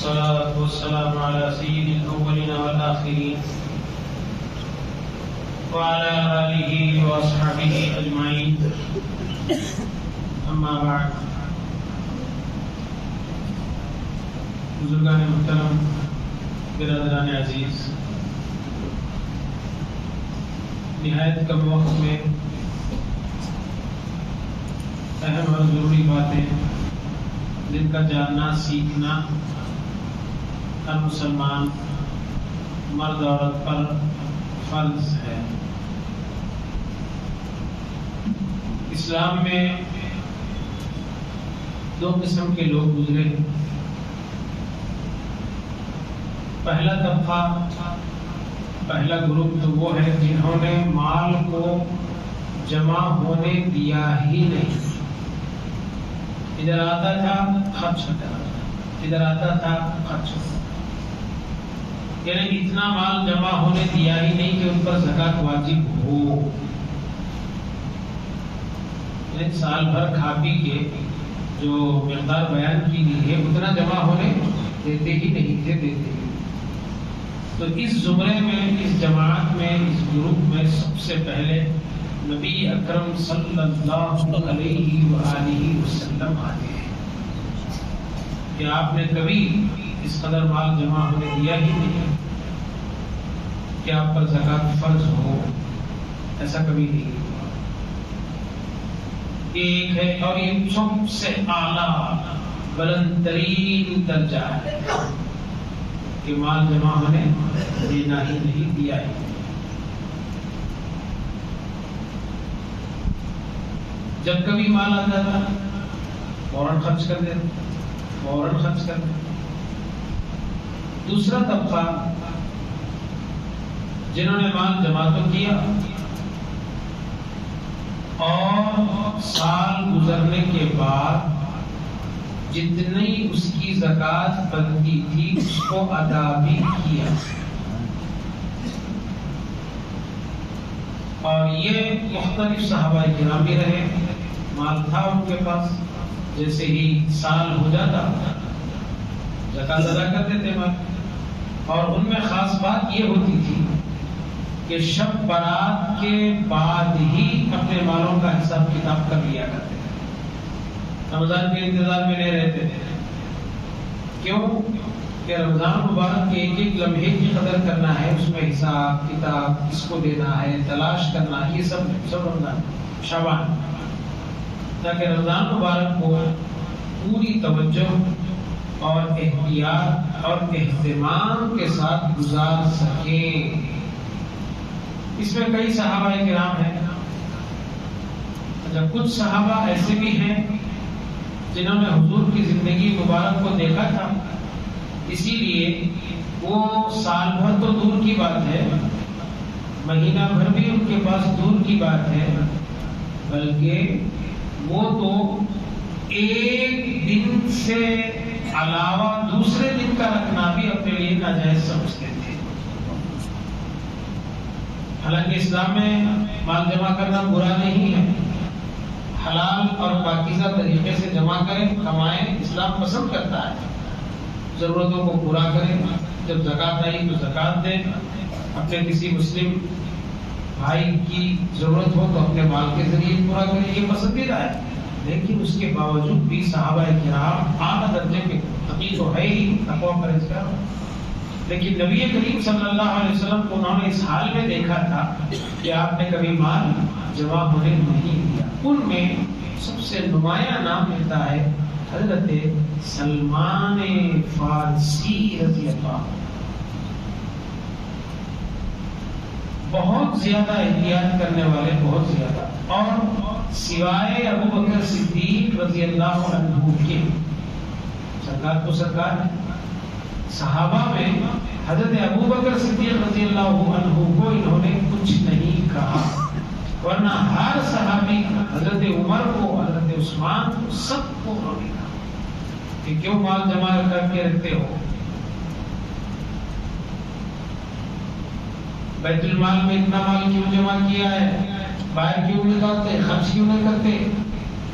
والصلاة والسلام على سيد الأولين والآخرين وعلى آله وأصحابه أجمعين أما بعد. بزرگان محترم، برادران عزیز، نہایت کم وقت میں اہم اور ضروری باتیں جن کا جاننا سیکھنا ہر مسلمان مرد عورت پر فرض ہے. اسلام میں دو قسم کے لوگ گزرے. پہلا طبقہ، پہلا گروپ تو وہ ہے جنہوں نے مال کو جمع ہونے دیا ہی نہیں. ادھر آتا تھا خرچ ہوتا تھا، ادھر آتا تھا خرچ ہوتا، یعنی اتنا مال جمع ہونے دیا ہی نہیں کہ ان پر زکوٰۃ واجب ہو. یعنی سال بھر کھا پی کے جو مقدار بیان کی گئی ہے اتنا جمع ہونے دیتے ہی نہیں تھے، دیتے ہی. تو اس زمرے میں، اس جماعت میں، اس گروپ میں سب سے پہلے نبی اکرم صلی اللہ علیہ وآلہ وسلم آتے ہیں کہ آپ نے کبھی اس قدر مال جمع ہونے دیا ہی نہیں کہ آپ پر زکوٰۃ فرض ہو، ایسا کبھی نہیں ہوا. ایک ہے اور یہ سب سے اعلیٰ بلند ترین درجہ ہے کہ مال جمع ہونے دینا ہی نہیں، دیا ہی. جب کبھی مال آتا تھا فوراً خرچ کر دیتے، فوراً خرچ کر دیتے. دوسرا طبقہ جنہوں نے مال جمع تو کیا اور سال گزرنے کے بعد جتنی اس کی زکوٰۃ بنتی تھی اس کو ادا بھی کیا. اور یہ مختلف صحابہ کرام بھی رہے. مال تھا ان کے پاس، جیسے ہی سال ہو جاتا زکوٰۃ ادا کر دیتے مال. اور ان میں خاص بات یہ ہوتی تھی کہ شب برات کے بعد ہی اپنے مالوں کا حساب کتاب کر لیا کرتے تھے. رمضان کے انتظار میں نہیں رہتے تھے. کیوں کہ رمضان مبارک کے ایک ایک لمحے کی قدر کرنا ہے، اس میں حساب کتاب کس کو دینا ہے، تلاش کرنا، یہ سب رمضان شعبان، تاکہ رمضان مبارک کو پوری توجہ اور احتیاط اور اہتمام کے ساتھ گزار سکیں. اس میں کئی صحابہ کرام ہیں. کچھ صحابہ ایسے بھی ہیں جنہوں نے حضور کی زندگی مبارک کو دیکھا تھا، اسی لیے وہ سال بھر تو دور کی بات ہے، مہینہ بھر بھی ان کے پاس دور کی بات ہے، بلکہ وہ تو ایک دن سے علاوہ دوسرے دن کا رکھنا بھی اپنے لیے ناجائز سمجھتے تھے. حالانکہ اسلام میں مال جمع کرنا برا نہیں ہے، حلال اور پاکیزہ طریقے سے جمع کریں، کمائیں، اسلام پسند کرتا ہے. ضرورتوں کو پورا کریں، جب زکوٰۃ آئی تو زکوٰۃ دیں، اپنے کسی مسلم بھائی کی ضرورت ہو تو اپنے مال کے ذریعے پورا کریں، یہ پسندیدہ ہے. لیکن اس کے باوجود بھی صحابہ کرام اعلیٰ درجے کے تقی تو ہے ہی، تقویٰ پرہیزگار. لیکن نبی کریم صلی اللہ علیہ وسلم کو انہوں نے اس حال میں دیکھا تھا کہ آپ نے کبھی مال جمع ہونے نہیں دیا. ان میں سب سے نمایاں نام ملتا ہے حضرت سلمان فارسی رضی اللہ عنہ. بہت زیادہ احتیاط کرنے والے، بہت زیادہ، اور سوائے ابو بکر صدیق رضی اللہ عنہ کے، سرکار تو سرکار ہے، صحابہ میں حضرت ابو بکر صدیق رضی اللہ عنہ کو انہوں نے کچھ نہیں کہا، ورنہ ہر صحابی، حضرت عمر کو، حضرت عثمان کو، سب کو انہوں نے کہا کہ کیوں مال جمع کر کے رکھتے ہو، بیت المال میں اتنا مال کیوں جمع کیا ہے، باہر کیوں نکالتے، خرچ کیوں نہیں کرتے.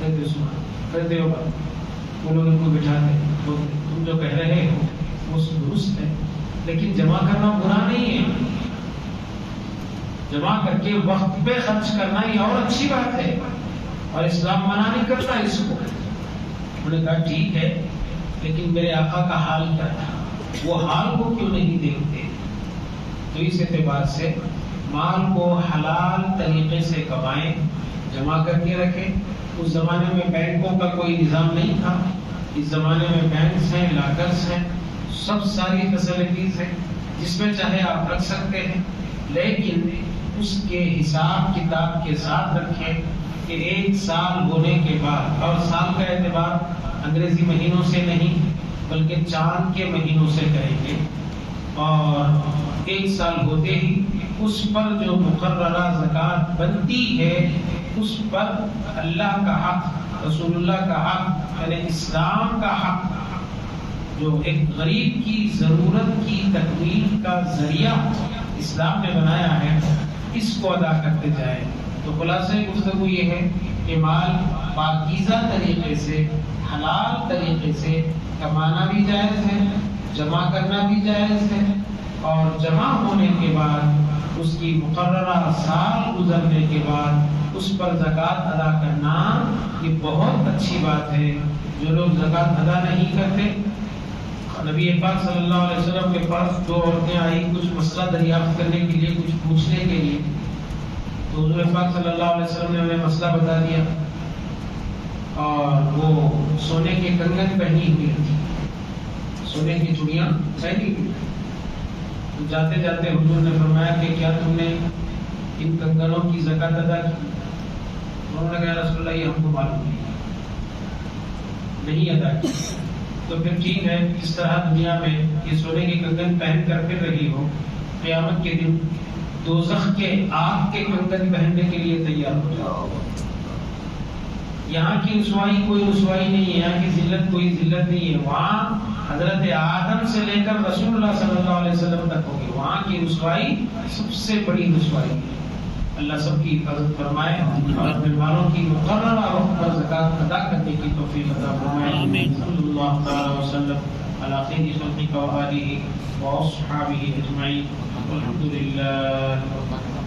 حضرت عثمان، حضرت عمر، وہ لوگ ان کو بٹھاتے، تم جو کہہ رہے ہو وہ درست ہے، لیکن جمع کرنا برا نہیں ہے، جمع کر کے وقت پہ خرچ کرنا یہ اور اچھی بات ہے، اور اسلام منع نہیں کرتا اس کو۔ انہوں نے کہا ٹھیک ہے، لیکن میرے آقا کا حال کیا تھا، وہ حال کو کیوں نہیں دیکھتے؟ تو اس اعتبار سے مال کو حلال طریقے سے کمائیں، جمع کر کے رکھیں۔ اس زمانے میں بینکوں کا کوئی نظام نہیں تھا، اس زمانے میں بینکس ہیں، لاکرز ہیں، سب ساری فیسلٹیز ہیں، جس میں چاہے آپ رکھ سکتے ہیں، لیکن اس کے حساب کتاب کے ساتھ رکھیں کہ 1 سال ہونے کے بعد، اور سال کا اعتبار انگریزی مہینوں سے نہیں بلکہ چاند کے مہینوں سے کریں گے، اور 1 سال ہوتے ہی اس پر جو مقررہ زکوٰۃ بنتی ہے اس پر اللہ کا حق، رسول اللہ کا حق، یعنی اسلام کا حق، جو ایک غریب کی ضرورت کی تکمیل کا ذریعہ اسلام نے بنایا ہے، اس کو ادا کرتے جائیں۔ تو خلاصہ گفتگو یہ ہے کہ مال پاکیزہ طریقے سے، حلال طریقے سے کمانا بھی جائز ہے، جمع کرنا بھی جائز ہے، اور جمع ہونے کے بعد اس کی مقررہ سال گزرنے کے بعد اس پر زکوٰۃ ادا کرنا یہ بہت اچھی بات ہے۔ جو لوگ زکوٰۃ ادا نہیں کرتے، نبی پاک صلی اللہ علیہ وسلم کے پاس 2 عورتیں آئی کچھ مسئلہ دریافت کرنے کے لیے، کچھ پوچھنے کے لیے، تو حضور پاک صلی اللہ علیہ وسلم نے انہیں مسئلہ بتا دیا، اور وہ سونے کے کنگن پہنی ہوئی تھی، سونے کی چوڑیاں پہنی ہوئی، تو جاتے جاتے حضور نے فرمایا کہ کیا تم نے ان کنگنوں کی زکوٰۃ ادا کی؟ انہوں نے کہا رسول اللہ یہ ہم کو معلوم نہیں ادا کی۔ تو پھر ٹھیک ہے، اس طرح دنیا میں یہ سونے کے کنگن پہن کر پھر رہی ہو، قیامت کے دن دوزخ کے آگ کے کنگن پہننے کے لیے تیار ہو جاؤ۔ یہاں کی رسوائی کوئی رسوائی نہیں ہے، یہاں کی ذلت کوئی ذلت نہیں ہے، وہاں حضرت آدم سے لے کر رسول اللہ صلی اللہ علیہ وسلم تک ہوگی، وہاں کی رسوائی سب سے بڑی رسوائی ہے۔ اللہ سب کی حفاظت فرمائے اور اپنے مالوں کی مقررہ وقت پر زکوٰۃ ادا کرنے کی توفیق عطا فرمائے۔ صلی اللہ تعالی وسلم علی خیر خلقہ و آلہ و اصحابہ اجمعین، والحمد للہ رب العالمین۔